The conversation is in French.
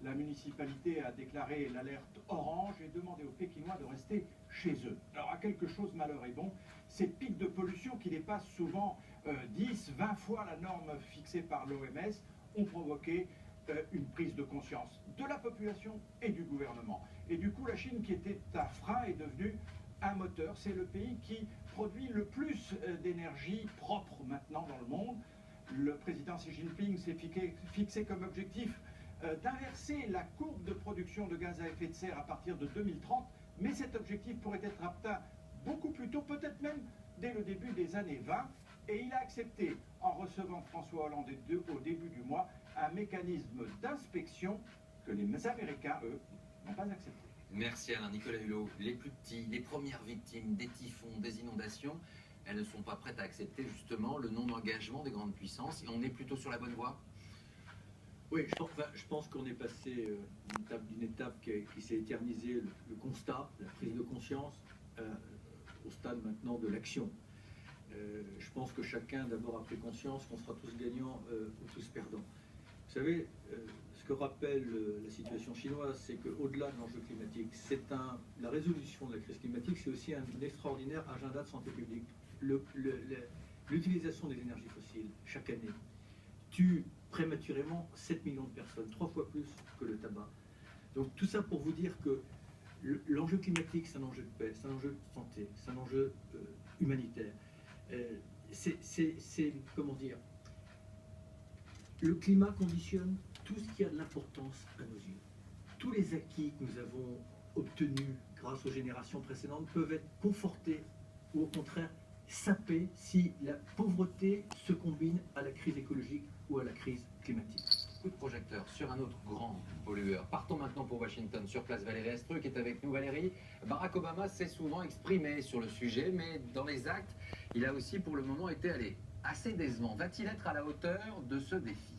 La municipalité a déclaré l'alerte orange et demandé aux Pékinois de rester chez eux. Alors à quelque chose malheur est bon, ces pics de pollution qui dépassent souvent 10, 20 fois la norme fixée par l'OMS ont provoqué une prise de conscience de la population et du gouvernement. Et du coup, la Chine, qui était à frein, est devenue un moteur. C'est le pays qui produit le plus d'énergie propre maintenant dans le monde. Le président Xi Jinping s'est fixé comme objectif d'inverser la courbe de production de gaz à effet de serre à partir de 2030, mais cet objectif pourrait être atteint beaucoup plus tôt, peut-être même dès le début des années 20, et il a accepté, en recevant François Hollande au début du mois, un mécanisme d'inspection que les Américains, eux, n'ont pas accepté. Merci Alain. Nicolas Hulot, les plus petits, les premières victimes des typhons, des inondations, elles ne sont pas prêtes à accepter justement le non-engagement des grandes puissances, et on est plutôt sur la bonne voie. Oui, je pense qu'on est passé d'une étape qui s'est éternisée, le constat, la prise de conscience, au stade maintenant de l'action. Je pense que chacun d'abord a pris conscience qu'on sera tous gagnants ou tous perdants. Vous savez, ce que rappelle la situation chinoise, c'est qu'au-delà de l'enjeu climatique, la résolution de la crise climatique, c'est aussi un extraordinaire agenda de santé publique. L'utilisation des énergies fossiles chaque année tue prématurément 7 millions de personnes, 3 fois plus que le tabac. Donc tout ça pour vous dire que l'enjeu climatique, c'est un enjeu de paix, c'est un enjeu de santé, c'est un enjeu humanitaire. C'est, comment dire, le climat conditionne tout ce qui a de l'importance à nos yeux. Tous les acquis que nous avons obtenus grâce aux générations précédentes peuvent être confortés ou au contraire sapés si la pauvreté se combine à la crise écologique ou à la crise climatique. Coup de projecteur sur un autre grand pollueur. Partons maintenant pour Washington. Sur place, Valérie Estreux qui est avec nous. Valérie, Barack Obama s'est souvent exprimé sur le sujet, mais dans les actes, il a aussi pour le moment été assez décevant. Va-t-il être à la hauteur de ce défi ?